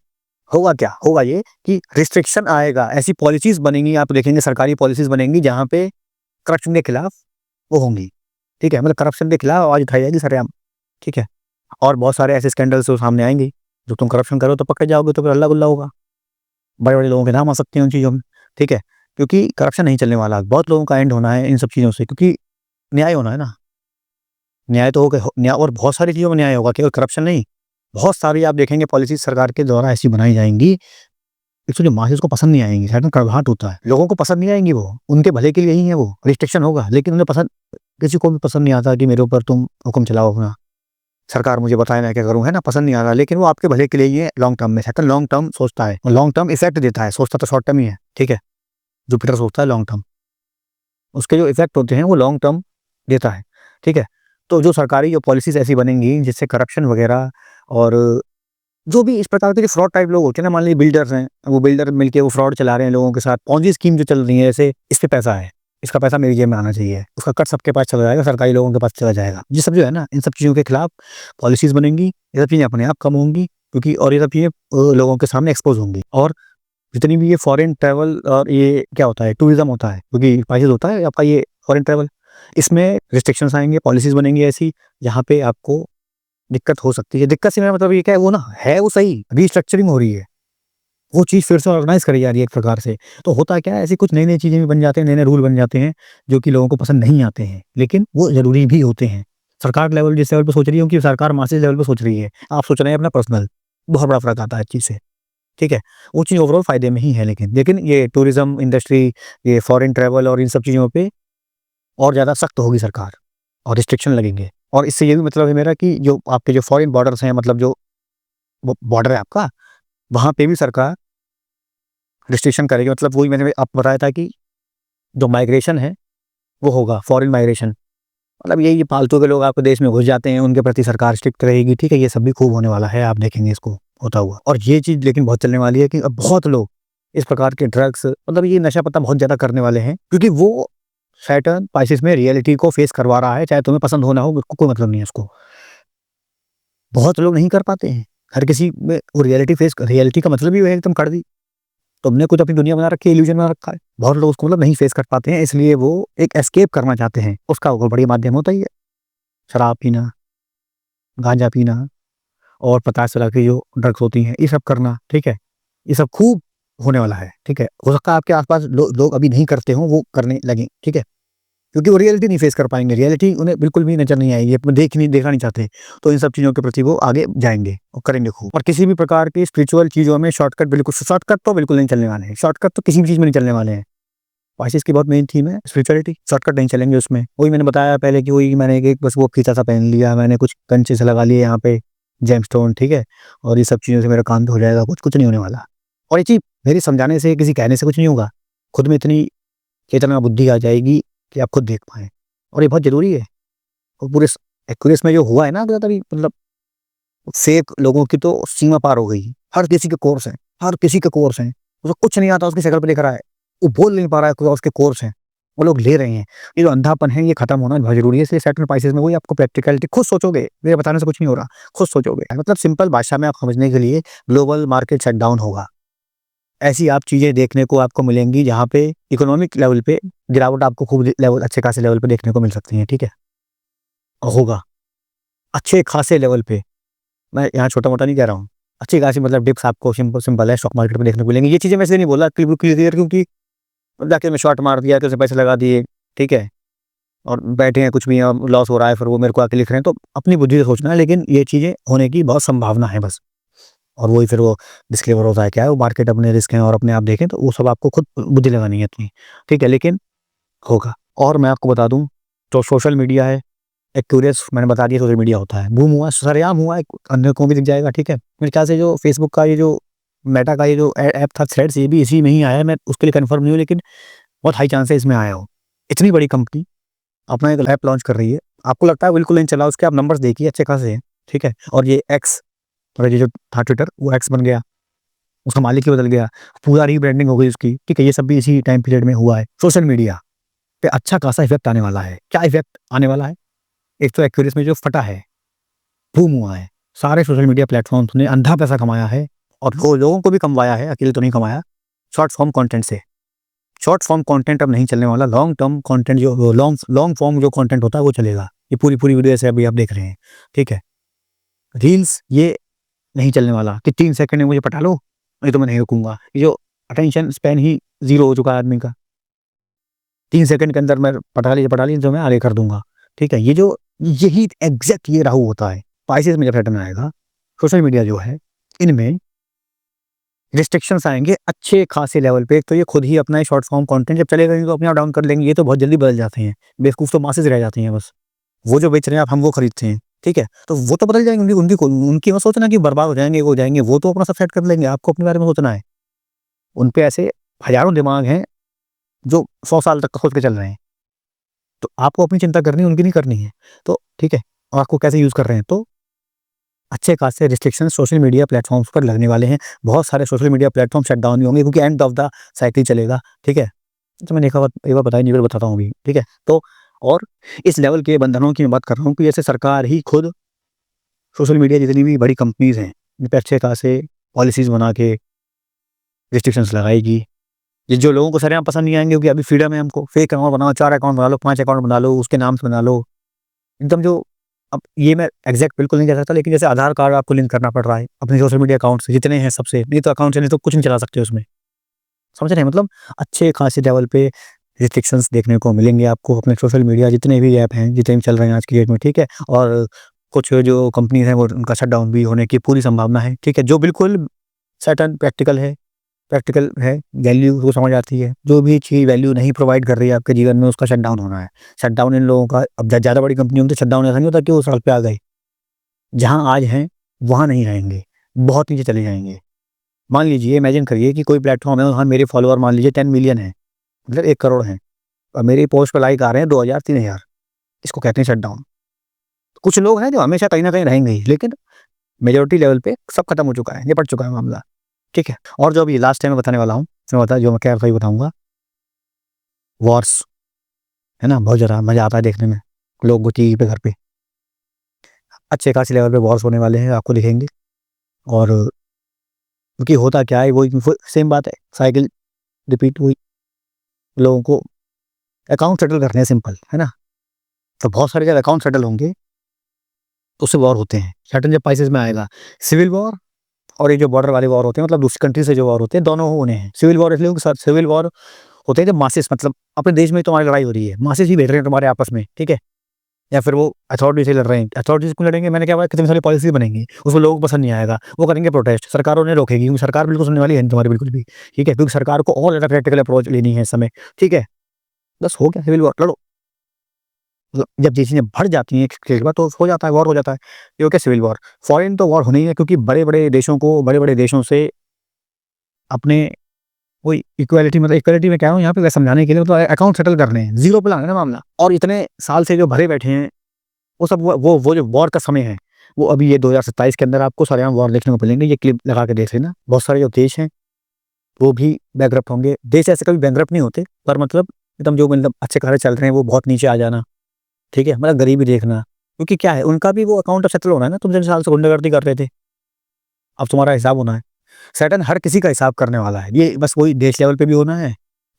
होगा क्या? होगा ये कि रिस्ट्रिक्शन आएगा, ऐसी पॉलिसीज़ बनेंगी, आप देखेंगे सरकारी पॉलिसीज़ बनेंगी जहाँ पे करप्शन के खिलाफ वो होंगी, ठीक है, मतलब करप्शन के खिलाफ आवाज़ उठाई जाएगी सरेआम, ठीक है। और बहुत सारे ऐसे स्कैंडल्स तो सामने आएंगे, जो तुम करप्शन करो तो पकड़े जाओगे, तो फिर हल्ला गुल्ला होगा, बड़े-बड़े लोगों के नाम आ सकते हैं उन चीज़ों में, ठीक है। क्योंकि करप्शन नहीं चलने वाला, बहुत लोगों का एंड होना है इन सब चीज़ों से, क्योंकि न्याय होना है ना, न्याय तो होगा, न्याय और बहुत सारी चीज़ों में न्याय होगा, केवल करप्शन नहीं। बहुत सारी आप देखेंगे पॉलिसीज़ सरकार के द्वारा ऐसी बनाई जाएँगी, एक तो जो मासेस को पसंद नहीं आएँगी, सैटर्न कड़वाहट होता है, लोगों को पसंद नहीं आएँगी वो, उनके भले के लिए ही है वो, रिस्ट्रिक्शन होगा, लेकिन उन्हें पसंद, किसी को भी पसंद नहीं आता कि मेरे ऊपर तुम हुक्म चलाओ अपना, सरकार मुझे बताए मैं क्या करूँ, है ना, पसंद नहीं आ रहा, लेकिन वो आपके भले के लिए ही है लॉन्ग टर्म में। सैटर्न लॉन्ग टर्म सोचता है और लॉन्ग टर्म इफेक्ट देता है, सोचता तो शॉर्ट टर्म ही है, ठीक है। जुपिटर सोचता है लॉन्ग टर्म, उसके जो इफेक्ट होते हैं वो लॉन्ग टर्म देता है, ठीक है। तो जो सरकारी जो पॉलिसीज़ ऐसी बनेंगी जिससे करप्शन वगैरह और जो भी इस प्रकार के जो फ्रॉड टाइप लोग होते हैं ना, मान लीजिए बिल्डर्स हैं, वो बिल्डर मिलके वो फ्रॉड चला रहे हैं लोगों के साथ, पॉन्जी स्कीम जो चल रही है, जैसे इस पे पैसा है, इसका पैसा मेरी जेब में आना चाहिए, उसका कट सबके पास चला जाएगा, सरकारी लोगों के पास चला जाएगा। ये सब जो है ना, इन सब चीज़ों के खिलाफ पॉलिसीज़ बनेंगी, ये सब चीज़ें अपने आप कम होंगी, क्योंकि और ये सब चीज़ें लोगों के सामने एक्सपोज़ होंगी। और जितनी भी ये फॉरेन ट्रैवल और ये क्या होता है, टूरिज़्म होता है, क्योंकि पाइसेस होता है आपका ये फॉरेन ट्रैवल, इसमें रिस्ट्रिक्शंस आएँगे, पॉलिसीज़ बनेंगी ऐसी, जहाँ पे आपको दिक्कत हो सकती है। दिक्कत से मेरा मतलब ये क्या है, वो ना है वो सही, रीस्ट्रक्चरिंग हो रही है, वो चीज़ फिर से ऑर्गेनाइज़ करी जा रही है एक प्रकार से। तो होता क्या है, ऐसी कुछ नई-नई चीज़ें भी बन जाते हैं, नए-नए रूल बन जाते हैं, जो कि लोगों को पसंद नहीं आते हैं, लेकिन वो ज़रूरी भी होते हैं। सरकार लेवल जिस लेवल पे सोच रही है, उनकी सरकार मासेस लेवल पे सोच रही है, आप सोच रहे हैं अपना पर्सनल, बहुत बड़ा फ़र्क आता है इस चीज़ से, ठीक है। वो चीज़ ओवरऑल फ़ायदे में ही है, लेकिन ये टूरिज़्म इंडस्ट्री, ये फॉरेन ट्रैवल और इन सब चीज़ों पे और ज़्यादा सख्त होगी सरकार और रिस्ट्रिक्शन लगेंगे। और इससे ये भी मतलब है मेरा कि जो आपके जो फॉरेन बॉर्डर्स हैं, मतलब जो वो बॉर्डर है आपका, वहाँ पे भी सरकार रिस्ट्रिक्शन करेगी। मतलब वही मैंने आपको बताया था कि जो माइग्रेशन है, वो होगा फॉरेन माइग्रेशन, मतलब ये फालतू के लोग आपके देश में घुस जाते हैं, उनके प्रति सरकार स्ट्रिक्ट रहेगी, ठीक है। ये सब भी खूब होने वाला है, आप देखेंगे इसको होता हुआ। और ये चीज़ लेकिन बहुत चलने वाली है कि अब बहुत लोग इस प्रकार के ड्रग्स, मतलब ये नशा पता बहुत ज़्यादा करने वाले हैं, क्योंकि वो सैटर्न पाइसेस में रियलिटी को फेस करवा रहा है, चाहे तुम्हें पसंद हो ना हो, उसको कोई मतलब नहीं है उसको। बहुत लोग नहीं कर पाते हैं, हर किसी में वो रियलिटी का मतलब ही वो है एकदम कड़वी। तुमने कुछ अपनी दुनिया बना रखी है, इल्यूजन बना रखा है, बहुत लोग उसको मतलब नहीं फेस कर पाते हैं, इसलिए वो एक एस्केप करना चाहते हैं, उसका वो बढ़िया माध्यम होता ही है शराब पीना, गांजा पीना और 50 तरह की जो ड्रग्स होती हैं, ये सब करना, ठीक है। ये सब खूब होने वाला है, ठीक है। हो सकता है आपके आसपास लोग अभी नहीं करते हों, वो करने लगें, ठीक है। क्योंकि वो रियलिटी नहीं फेस कर पाएंगे, रियलिटी उन्हें बिल्कुल भी नजर नहीं आएगी, अपने देखना नहीं चाहते, तो इन सब चीज़ों के प्रति वो आगे जाएंगे और करेंगे खूब। और किसी भी प्रकार की स्पिरिचुअल चीज़ों में शॉर्टकट तो बिल्कुल नहीं चलने वाले हैं, शॉर्टकट तो किसी भी चीज़ में नहीं चलने वाले हैं। पाइसेस की बहुत मेन थीम है स्पिरिचुअलिटी, शॉर्टकट नहीं चलेंगे उसमें। वही मैंने बताया पहले कि वही मैंने एक बस वो फीता सा पहन लिया, मैंने कुछ कंचे से लगा लिए यहाँ पे जेमस्टोन, ठीक है, और ये सब चीज़ों से मेरा काम तो हो जाएगा, कुछ नहीं होने वाला। और ये चीज़ मेरे समझाने से, किसी कहने से कुछ नहीं होगा, खुद में इतनी चेतना बुद्धि आ जाएगी कि आप खुद देख पाएँ, और ये बहुत ज़रूरी है। और पूरे एक्यूरेस में जो हुआ है ना अभी, मतलब फेक लोगों की तो सीमा पार हो गई। हर किसी के कोर्स हैं, हर किसी के कोर्स हैं, उसको कुछ नहीं आता, उसकी शक्ल पे लिख रहा है, वो बोल नहीं पा रहा है, कोई उसके कोर्स हैं, वो लोग ले रहे हैं। ये जो अंधापन है ये खत्म होना बहुत ज़रूरी है। इसलिए सैटर्न पाइसेस में वही आपको प्रैक्टिकलिटी, खुद सोचोगे, मेरे बताने से कुछ नहीं हो रहा, खुद सोचोगे। मतलब सिंपल भाषा में आप समझने के लिए, ग्लोबल मार्केट शटडाउन होगा। ऐसी आप चीज़ें देखने को आपको मिलेंगी जहाँ पे इकोनॉमिक लेवल पे गिरावट आपको खूब लेवल, अच्छे खासे लेवल पे देखने को मिल सकती है, ठीक है? होगा, अच्छे खासे लेवल पे, मैं यहाँ छोटा-मोटा नहीं कह रहा हूँ। अच्छी खासी मतलब डिप्स आपको सिंपल है स्टॉक मार्केट में देखने को मिलेंगी। ये चीज़ें मैं इसलिए नहीं बोला क्लियर, क्योंकि जाके मैं शॉर्ट मार दिया, कैसे पैसे लगा दिए, ठीक है? और बैठे हैं, कुछ भी लॉस हो रहा है, फिर वो मेरे को आके लिख रहे हैं, तो अपनी बुद्धि से सोचना है। लेकिन ये चीज़ें होने की बहुत संभावना है बस। और वही फिर वो डिस्क्लेमर होता है, क्या है वो, मार्केट अपने रिस्क हैं और अपने आप देखें, तो वो सब आपको खुद बुद्धि लगानी है अपनी, ठीक है? लेकिन होगा। और मैं आपको बता दूँ, तो सोशल मीडिया है, एक्यूरियस मैंने बता दिया, सोशल मीडिया होता है, बूम हुआ, सरेआम हुआ है, अन्य को भी दिख जाएगा, ठीक है? मेरे ख्याल से जो फेसबुक का ये जो मेटा का ये जो ऐप था थ्रेड्स, ये भी इसी में ही आया है, मैं उसके लिए कन्फर्म नहीं हूँ, लेकिन बहुत हाई चांस है इसमें आया हो। इतनी बड़ी कंपनी अपना एक ऐप लॉन्च कर रही है, आपको लगता है बिल्कुल नहीं चला, उसके आप नंबर्स देखिए अच्छे खासे हैं, ठीक है? और ये एक्स, और ये जो था ट्विटर, वो एक्स बन गया, उसका मालिक ही बदल गया, पूरा रीब्रांडिंग हो गई उसकी, ठीक है? ये सब भी इसी टाइम पीरियड में हुआ है। सोशल मीडिया पे अच्छा खासा इफेक्ट आने वाला है। क्या इफेक्ट आने वाला है? एक तो एक्यूरेस में जो फटा है, बूम हुआ है, सारे सोशल मीडिया प्लेटफॉर्म्स ने अंधा पैसा कमाया है, और लोगों को भी कमवाया है, अकेले तो नहीं कमाया, शॉर्ट फॉर्म कंटेंट से। शॉर्ट फॉर्म कंटेंट अब नहीं चलने वाला, लॉन्ग टर्म कंटेंट, जो लॉन्ग फॉर्म जो कंटेंट होता है वो चलेगा। ये पूरी वीडियो ऐसे अभी आप देख रहे हैं, ठीक है? रील्स ये नहीं चलने वाला कि 3 सेकंड में मुझे पटा लो, नहीं तो मैं नहीं रुकूँगा। ये जो अटेंशन स्पैन ही ज़ीरो हो चुका है आदमी का। 3 सेकंड के अंदर मैं पटा ली तो मैं आगे कर दूँगा, ठीक है? ये जो, यही एग्ज़ैक्ट ये राहु होता है। पाइसेस में जब पैटर्न आएगा, सोशल मीडिया जो है, इनमें रिस्ट्रिक्शंस आएँगे अच्छे खासे लेवल पे। एक तो ये खुद ही अपना शॉर्ट फॉर्म कंटेंट जब चलेगा नहीं तो अपने आप डाउन कर लेंगे, ये तो बहुत जल्दी बदल जाते हैं। बेवकूफ़ तो मासेस रह जाती हैं बस। वो जो बेच रहे हैं आप, हम वो खरीदते हैं, ठीक है? तो वो तो बदल जाएँगे, उनकी मत सोचना कि बर्बाद हो जाएँगे, वो हो जाएँगे, वो तो अपना सब सेट कर लेंगे, आपको अपने बारे में सोचना है। उन पे ऐसे हज़ारों दिमाग हैं जो 100 साल तक सोच के चल रहे हैं। तो आपको अपनी चिंता करनी है, उनकी नहीं करनी है। तो ठीक है, और आपको कैसे यूज़ कर रहे हैं, तो अच्छे खासे रिस्ट्रिक्शंस सोशल मीडिया प्लेटफ़ॉर्म्स पर लगने वाले हैं। बहुत सारे social media platform shut down भी होंगे, क्योंकि एंड ऑफ द साइकिल चलेगा, ठीक है? तो मैंने एक बार बताया नहीं, फिर बताता हूँ अभी, ठीक है? तो और इस लेवल के बंधनों की मैं बात कर रहा हूँ कि जैसे सरकार ही खुद सोशल मीडिया जितनी भी बड़ी कंपनीज़ हैं, इन पे अच्छे खासे पॉलिसीज़ बना के रिस्ट्रिक्शंस लगाएगी। ये जो लोगों को सरेआम पसंद नहीं आएँगे, क्योंकि अभी फ्रीडम है हमको, फेक अकाउंट बनाओ, 4 अकाउंट बना लो, 5 अकाउंट बना लो, उसके नाम से बना लो। एकदम जो, अब ये मैं एग्ज़ैक्ट बिल्कुल नहीं कह सकता, लेकिन जैसे आधार कार्ड आपको लिंक करना पड़ रहा है अपने सोशल मीडिया अकाउंट से, जितने हैं सबसे, नहीं तो अकाउंट से नहीं तो कुछ नहीं चला सकते उसमें। समझ रहे हैं? मतलब अच्छे खासे लेवल पे रिस्ट्रिक्शंस देखने को मिलेंगे आपको अपने सोशल मीडिया जितने भी ऐप हैं, जितने भी चल रहे हैं आज की डेट में, ठीक है? और कुछ जो कंपनीज़ हैं वो उनका शटडाउन भी होने की पूरी संभावना है, ठीक है? जो बिल्कुल सर्टेन प्रैक्टिकल है, वैल्यू को समझ आती है। जो भी चीज़ वैल्यू नहीं प्रोवाइड कर रही है आपके जीवन में, उसका शटडाउन होना है। शटडाउन इन लोगों का, अब ज़्यादा बड़ी कंपनी होगी तो शटडाउन ऐसा नहीं होता कि वो सड़क पे आ गए। जहाँ आज हैं, वहाँ नहीं रहेंगे, बहुत नीचे चले जाएँगे। मान लीजिए, इमेजिन करिए कि कोई प्लेटफ़ॉर्म है, वहाँ मेरे फॉलोवर मान लीजिए 10 मिलियन हैं, मतलब 1 करोड़ हैं, और मेरी पोस्ट पे लाइक आ रहे हैं 2000 3000, इसको कहते हैं शटडाउन। कुछ लोग हैं जो हमेशा कहीं न कहीं रहेंगे ही, लेकिन मेजॉरिटी लेवल पे सब खत्म हो चुका है, निपट चुका है मामला, ठीक है? और जो अभी लास्ट टाइम मैं बताने वाला हूँ, जो मैं कह वही बताऊँगा, वॉर्स, है ना? बहुत ज़्यादा मज़ा आता है देखने में, लोग टीवी पे, घर पे अच्छे खासे लेवल पे वॉर्स होने वाले हैं, आपको दिखेंगे। और क्योंकि होता क्या है, वही सेम बात है, साइकिल रिपीट हुई, लोगों को अकाउंट सेटल करने हैं सिंपल, है ना? तो बहुत सारे जब अकाउंट सेटल होंगे, तो उससे वॉर होते हैं। सैटर्न जब पाइसेस में आएगा, सिविल वॉर और ये जो बॉर्डर वाले वॉर होते हैं, मतलब दूसरी कंट्री से जो वॉर होते हैं, दोनों होने हैं। सिविल वॉर इसलिए, सिविल वॉर होते हैं जब मासेस, मतलब अपने देश में तुम्हारी लड़ाई हो रही है, मासेस ही बैठ रहे हैं तुम्हारे आपस में, ठीक है, या फिर वो अथॉरिटी से लड़ रहे हैं। अथॉरिटी से क्यों लड़ेंगे, मैंने क्या बोला, कितनी सारी पॉलिसी बनेंगी, उसमें लोगों को पसंद नहीं आएगा, वो करेंगे प्रोटेस्ट, सरकार उन्हें रोकेगी, क्योंकि सरकार बिल्कुल सुनने वाली है नहीं तुम्हारी बिल्कुल भी, ठीक है, क्योंकि सरकार को और ज़्यादा प्रैक्टिकल अप्रोच लेनी है इस समय, ठीक है। बस हो गया, सिविल वॉर लड़ो। जब ये चीज़ें बढ़ जाती हैं एक बार, तो हो जाता है, वॉर हो जाता है। ये हो गया सिविल वॉर। फॉरेन तो वॉर होनी ही है, क्योंकि बड़े-बड़े देशों को, बड़े-बड़े देशों से अपने वही इक्वालिटी, मतलब इक्वालिटी में कह रहा हूँ यहाँ पे समझाने के लिए, मतलब अकाउंट सेटल करने हैं, ज़ीरो पे लाना है ना मामला। और इतने साल से जो भरे बैठे हैं, वो सब वो जो वॉर का समय है, वो अभी ये 2027 के अंदर आपको सरेआम वॉर देखने को मिलेंगे। ये क्लिप लगा के देख लेना। बहुत सारे जो देश हैं, वो भी बैंकरप्ट होंगे। देश ऐसे कभी बैंकरप्ट नहीं होते, पर मतलब एकदम जो मतलब अच्छे खासे चल रहे हैं, वो बहुत नीचे आ जाना, ठीक है, मतलब गरीबी देखना। क्योंकि क्या है, उनका भी वो अकाउंट अब सेटल होना है ना, तुम जितने साल से गुंडागर्दी कर रहे थे, अब तुम्हारा हिसाब होना है। सैटर्न हर किसी का हिसाब करने वाला है। ये बस वही देश लेवल पे भी होना है,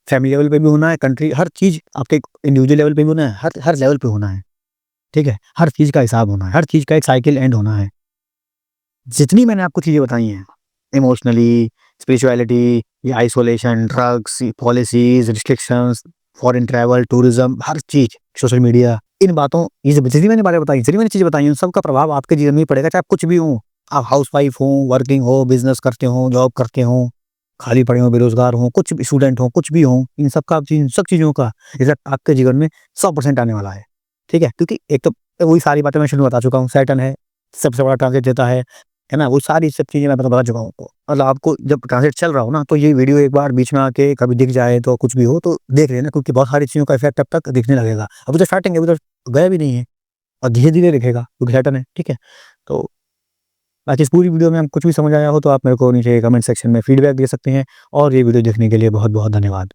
फैमिली लेवल पे भी होना है, कंट्री, हर चीज़ आपके इंडिविजुअल लेवल पे भी होना है, हर हर लेवल पे होना है, ठीक है। हर चीज़ का हिसाब होना है, हर चीज़ का एक साइकिल एंड होना है। जितनी मैंने आपको चीज़ें बताई हैं, इमोशनली, स्पिरिचुअलिटी, ये isolation, drugs, policies, restrictions, foreign travel, tourism, हर चीज़, सोशल मीडिया, इन बातों, ये जितनी मैंने बातें बताई, जितनी मैंने चीज़ें बताई, उन सब का प्रभाव आपके जीवन में ही पड़ेगा, चाहे आप कुछ भी हो। आप हाउसवाइफ हो, वर्किंग हो, बिज़नेस करते हो, जॉब करते हो, खाली पड़े हो, बेरोज़गार हो, कुछ भी स्टूडेंट हो, कुछ भी हो, इन सब चीज़ों का इफ़ेक्ट आपके जीवन में 100% आने वाला है, ठीक है? क्योंकि एक तो वही सारी बातें मैं शुरू में बता चुका हूँ, सैटर्न है, सबसे बड़ा ट्रांज़िट देता है ना? वो सारी सब चीज़ें मैं बता चुका हूँ आपको। मतलब आपको जब ट्रांज़िट चल रहा हो ना, तो ये वीडियो एक बार बीच में आके कभी दिख जाए, तो कुछ भी हो तो देख लेना, क्योंकि बहुत सारी चीज़ों का इफ़ेक्ट तब तक दिखने लगेगा। अभी तो स्टार्टिंग है, अभी तो गया भी नहीं है, और धीरे-धीरे दिखेगा, क्योंकि सैटर्न है, ठीक है? तो बाकी इस पूरी वीडियो में आपको कुछ भी समझ आया हो, तो आप मेरे को नीचे कमेंट सेक्शन में फीडबैक दे सकते हैं, और ये वीडियो देखने के लिए बहुत-बहुत धन्यवाद।